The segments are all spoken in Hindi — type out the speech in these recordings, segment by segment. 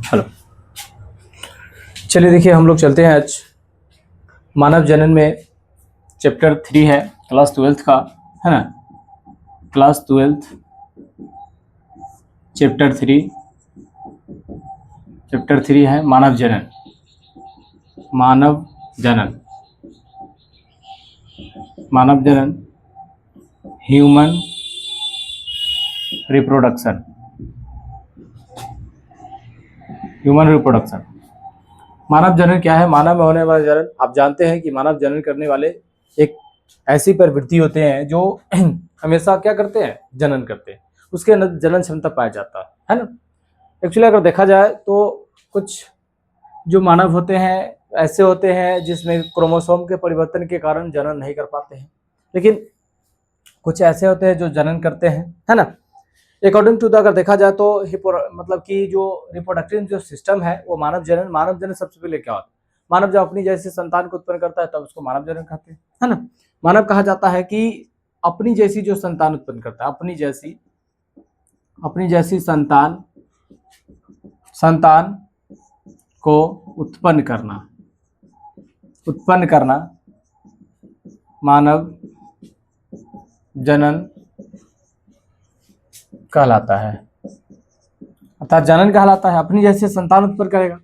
हेलो। चलिए देखिए, हम लोग चलते हैं आज मानव जनन में। चैप्टर 3 है क्लास 12th का, है ना। क्लास 12th चैप्टर 3 है मानव जनन। मानव जनन ह्यूमन रिप्रोडक्शन। मानव जनन क्या है? मानव में होने वाला जनन। आप जानते हैं कि मानव जनन करने वाले एक ऐसी प्रवृत्ति होते हैं जो हमेशा क्या करते हैं? जनन करते हैं। उसके अंदर जनन क्षमता पाया जाता है ना। एक्चुअली अगर देखा जाए तो कुछ जो मानव होते हैं ऐसे होते हैं जिसमें क्रोमोसोम के परिवर्तन के कारण जनन नहीं कर पाते हैं, लेकिन कुछ ऐसे होते हैं जो जनन करते हैं, है ना। अकॉर्डिंग टू द अगर देखा जाए तो मतलब कि जो रिप्रोडक्टिव जो सिस्टम है वो मानव जनन सबसे पहले क्या होता है? मानव जब अपनी जैसी संतान को उत्पन्न करता है तब उसको मानव जनन कहते हैं, है ना। मानव कहा जाता है कि अपनी जैसी जो संतान उत्पन्न करता है, अपनी जैसी संतान को उत्पन्न करना मानव जनन कहलाता है, अर्थात जनन कहलाता है। अपनी जैसे संतान उत्पन्न करेगा,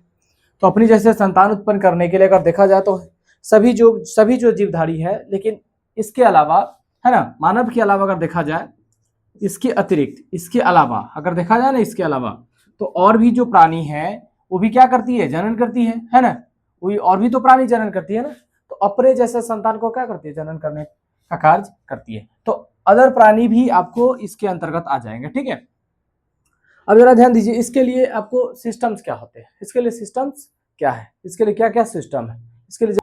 तो अपनी जैसे संतान उत्पन्न करने के लिए अगर देखा जाए तो सभी जो जीवधारी है, लेकिन इसके अलावा, है ना, मानव के अलावा अगर देखा जाए, इसके अलावा तो और भी जो प्राणी है वो भी क्या करती है? जनन करती है ना। वही और भी तो प्राणी जनन करती है ना। तो अपने जैसे संतान को क्या करती है? जनन करने का कार्य करती है। तो अदर प्राणी भी आपको इसके अंतर्गत आ जाएंगे, ठीक है। अब जरा ध्यान दीजिए, इसके लिए आपको सिस्टम्स क्या होते हैं? इसके लिए सिस्टम्स क्या है? इसके लिए क्या क्या सिस्टम है इसके लिए?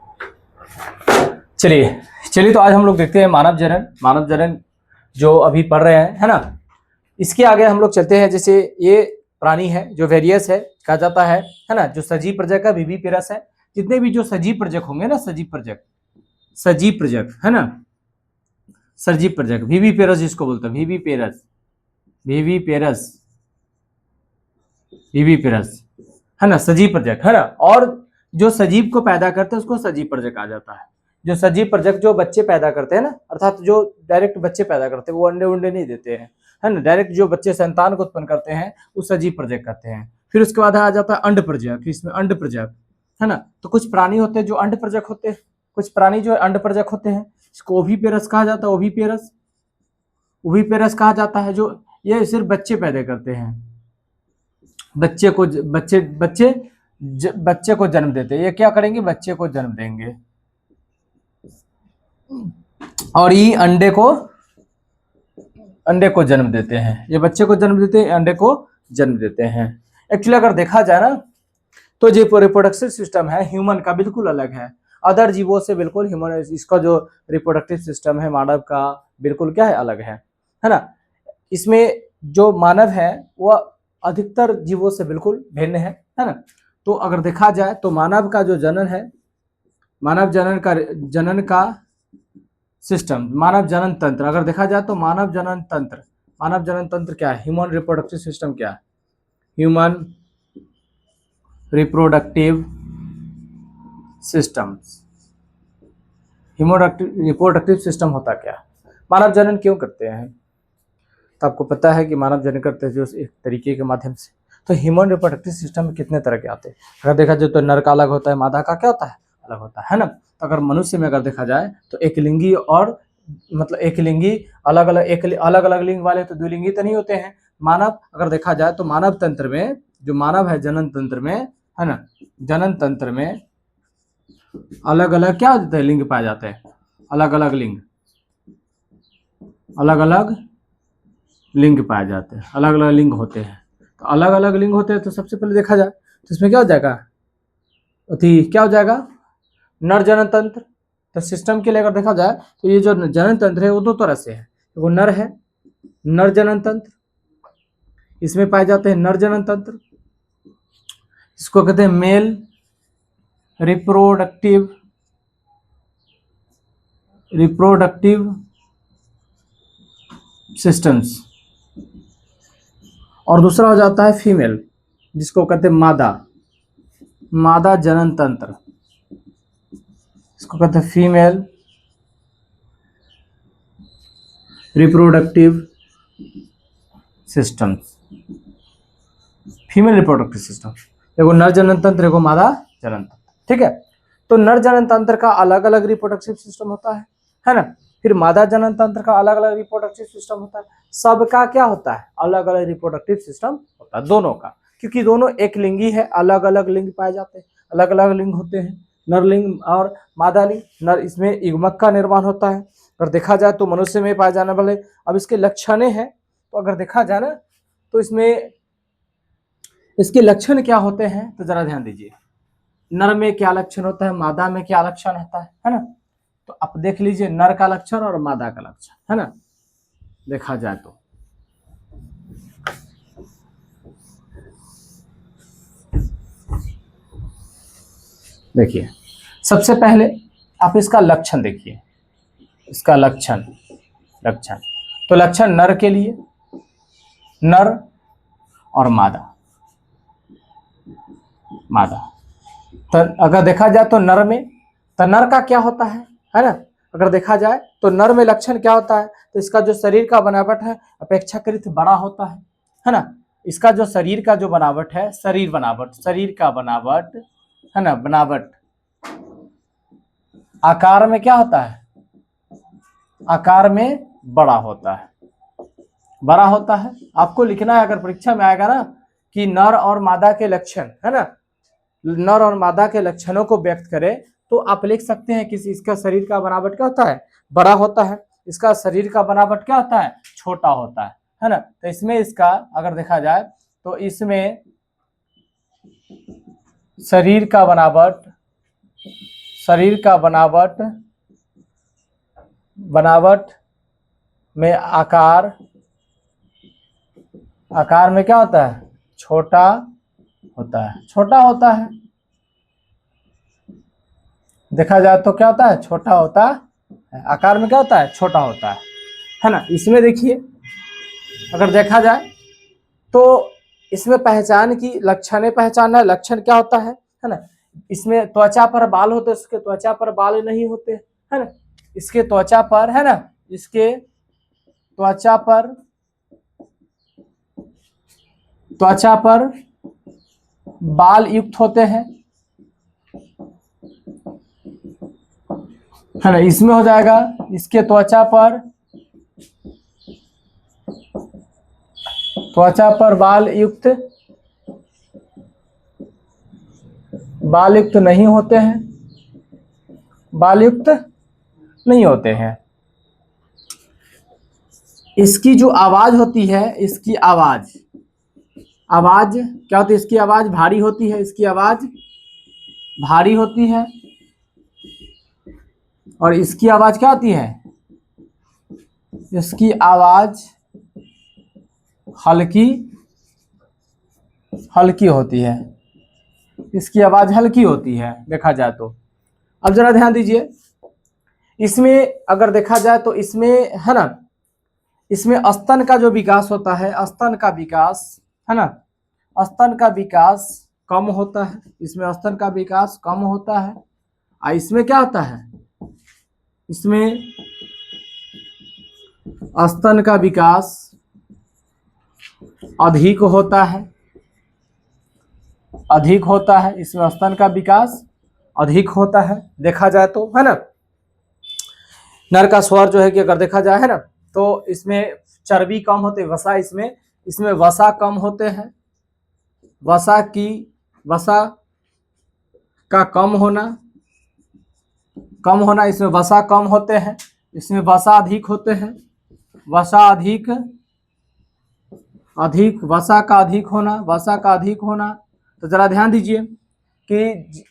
चलिए तो आज हम लोग देखते हैं मानव जनन जो अभी पढ़ रहे हैं, है ना। इसके आगे हम लोग चलते हैं। जैसे ये प्राणी है जो वेरियस है कहा जाता है ना, जो सजीव प्रजक है, विविपेरस है। जितने भी जो सजीव प्रजक होंगे ना, सजीव प्रजक, है ना, सजीव प्रजक, विविपेरस जिसको बोलते हैं, विविपेरस, है ना, सजीव प्रजक, है ना। और जो सजीव को पैदा करते हैं उसको सजीव प्रजक कहा जाता है। जो सजीव प्रजक जो बच्चे पैदा करते हैं ना, अर्थात जो डायरेक्ट बच्चे पैदा करते हैं, वो अंडे नहीं देते हैं, है ना। डायरेक्ट जो बच्चे संतान को उत्पन्न करते हैं वो सजीव प्रजक कहते हैं। फिर उसके बाद आ जाता है अंड प्रजक, इसमें अंड प्रजक, है ना। तो कुछ प्राणी होते हैं जो अंड प्रजक होते हैं, कुछ प्राणी जो अंड प्रजक होते हैं, इसको ओविपेरस कहा जाता है। ओविपेरस कहा जाता है, जो ये सिर्फ बच्चे पैदा करते हैं, बच्चे को जन्म देते हैं। ये क्या करेंगे? बच्चे को जन्म देंगे और ये अंडे को जन्म देते हैं। ये बच्चे को जन्म देते हैं, अंडे को जन्म देते हैं। एक्चुअली अगर देखा जाए ना तो जो रिप्रोडक्टिव सिस्टम है ह्यूमन का बिल्कुल अलग है, अदर जीवों से बिल्कुल। ह्यूमन, इसका जो रिप्रोडक्टिव सिस्टम है मानव का बिल्कुल क्या है? अलग है ना। इसमें जो मानव है वह अधिकतर जीवों से बिल्कुल भिन्न है ना। तो अगर देखा जाए तो मानव का जो जनन है, मानव जनन का सिस्टम, मानव जनन तंत्र, अगर देखा जाए तो मानव जनन तंत्र क्या है? ह्यूमन रिप्रोडक्टिव सिस्टम क्या है? ह्यूमन रिप्रोडक्टिव सिस्टम होता क्या है? मानव जनन क्यों करते हैं? तो आपको पता है कि मानव जनन करते हैं जो एक तरीके के माध्यम से। तो ह्यूमन रिप्रोडक्टिव सिस्टम में कितने तरह के आते हैं? अगर देखा जाए तो नर का अलग होता है, मादा का क्या होता है? अलग होता है ना। तो अगर मनुष्य में अगर देखा जाए तो एकलिंगी और मतलब एकलिंगी अलग अलग लिंग वाले तो द्विलिंगी तो नहीं होते हैं। मानव अगर देखा जाए तो मानव तंत्र में जो मानव है जनन तंत्र में, है ना, जनन तंत्र में अलग अलग क्या होते हैं? लिंग पाए जाते हैं, अलग अलग लिंग पाए जाते हैं, अलग अलग लिंग होते हैं। तो अलग अलग लिंग होते हैं तो सबसे पहले देखा जाए तो इसमें क्या हो जाएगा? क्या हो जाएगा? नर जनन तंत्र। तो सिस्टम के लिए अगर देखा जाए तो ये जो जनन तंत्र है वो दो तरह से है। वो नर है, नर जनन तंत्र, इसमें पाए जाते हैं नर जनन तंत्र, इसको कहते हैं मेल रिप्रोडक्टिव सिस्टम्स। और दूसरा हो जाता है फीमेल जिसको कहते हैं मादा जनन तंत्र, इसको कहते हैं female reproductive system. Female reproductive system, एगो नर जनन तंत्र, एगो मादा जनन तंत्र, ठीक है। तो नर जनन तंत्र का अलग अलग रिप्रोडक्टिव सिस्टम होता है ना। फिर मादा जनन तंत्र का अलग अलग रिप्रोडक्टिव सिस्टम होता है। सबका क्या होता है, अलग अलग रिप्रोडक्टिव सिस्टम होता है दोनों का, क्योंकि दोनों एक लिंगी है, अलग अलग लिंग पाए जाते हैं, अलग अलग लिंग होते हैं, नर लिंग और मादा लिंग। नर इसमें युग्मक का निर्माण होता है, अगर देखा जाए तो मनुष्य में पाए जाने वाले। अब इसके लक्षण हैं, तो अगर देखा जाए ना तो इसमें इसके लक्षण क्या होते हैं, तो जरा ध्यान दीजिए। नर में क्या लक्षण होता है, मादा में क्या लक्षण होता है ना। तो आप देख लीजिए नर का लक्षण और मादा का लक्षण, है ना, देखा जाए तो। देखिए सबसे पहले आप इसका लक्षण देखिए, इसका लक्षण तो लक्षण नर के लिए, नर और मादा। तो अगर देखा जाए तो नर में, तो नर का क्या होता है ना, अगर देखा जाए तो नर में लक्षण क्या होता है, तो इसका जो शरीर का बनावट है अपेक्षाकृत बड़ा होता है ना। इसका जो शरीर का जो बनावट है, शरीर का बनावट है ना, बनावट आकार में क्या होता है, आकार में बड़ा होता है। आपको लिखना है, अगर परीक्षा में आएगा ना कि नर और मादा के लक्षण, है ना, नर और मादा के लक्षणों को व्यक्त करे, तो आप लिख सकते हैं कि इसका शरीर का बनावट क्या होता है, बड़ा होता है, इसका शरीर का बनावट क्या होता है, छोटा होता है ना। तो इसमें इसका अगर देखा जाए तो इसमें शरीर का बनावट में आकार में क्या होता है, छोटा होता है। देखा जाए तो क्या होता है, छोटा होता है, आकार में क्या होता है, छोटा होता है ना। इसमें देखिए अगर देखा जाए तो इसमें पहचान की लक्षण पहचानना, लक्षण क्या होता है ना। इसमें त्वचा पर बाल होते, इसके त्वचा पर बाल नहीं होते, है ना। इसके त्वचा पर, है ना, इसके त्वचा पर बाल युक्त होते हैं, है ना। इसमें हो जाएगा इसके त्वचा पर बाल युक्त नहीं होते हैं। इसकी जो आवाज होती है, इसकी आवाज क्या होती है, इसकी आवाज भारी होती है, और इसकी आवाज क्या होती है, इसकी आवाज हल्की होती है, इसकी आवाज हल्की होती है, देखा जाए तो। अब जरा ध्यान दीजिए, इसमें अगर देखा जाए तो इसमें, है ना, इसमें स्तन का जो विकास होता है, स्तन का विकास, है ना, स्तन का विकास कम होता है, इसमें स्तन का विकास कम होता है। और इसमें क्या होता है, इसमें स्तन का विकास अधिक होता है, इसमें स्तन का विकास अधिक होता है, देखा जाए तो, है ना। नर का स्वर जो है कि अगर देखा जाए, है ना, तो इसमें चर्बी कम होते, वसा इसमें वसा कम होते हैं, वसा का कम होना, इसमें वसा कम होते हैं, इसमें वसा अधिक होते हैं, वसा का अधिक होना। तो जरा ध्यान दीजिए कि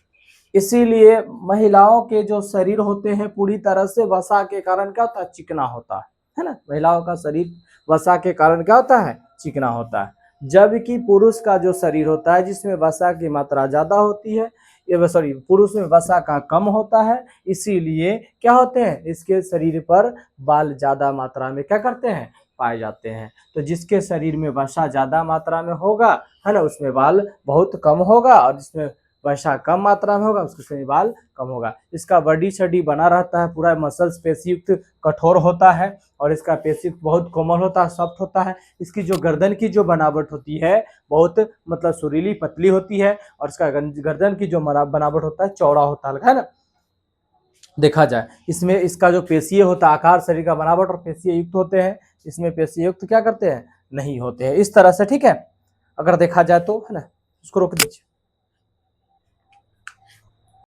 इसीलिए महिलाओं के जो शरीर होते हैं पूरी तरह से वसा के कारण क्या होता है, चिकना होता है ना। महिलाओं का शरीर वसा के कारण क्या होता है, चिकना होता है, जबकि पुरुष का जो शरीर होता है जिसमें वसा की मात्रा ज्यादा होती है, पुरुष में वसा का कम होता है, इसीलिए क्या होते हैं, इसके शरीर पर बाल ज्यादा मात्रा में क्या करते हैं, पाए जाते हैं। तो जिसके शरीर में वसा ज़्यादा मात्रा में होगा, है ना, उसमें बाल बहुत कम होगा, और जिसमें वसा कम मात्रा में होगा उसके शरीर में बाल कम होगा। इसका बॉडी शडी बना रहता है, पूरा मसल्स पेशीयुक्त कठोर होता है, और इसका पेशीयुक्त बहुत कोमल होता है, सॉफ्ट होता है। इसकी जो गर्दन की जो बनावट होती है बहुत मतलब सुरीली पतली होती है, और इसका गर्दन की जो बनावट होता है चौड़ा होता है ना। देखा जाए इसमें इसका जो पेशीय होता है, आकार शरीर का बनावट और पेशीय युक्त होते हैं, इसमें पेशीय युक्त क्या करते हैं, नहीं होते हैं, इस तरह से। ठीक है, अगर देखा जाए तो, है ना, उसको रोक दीजिए।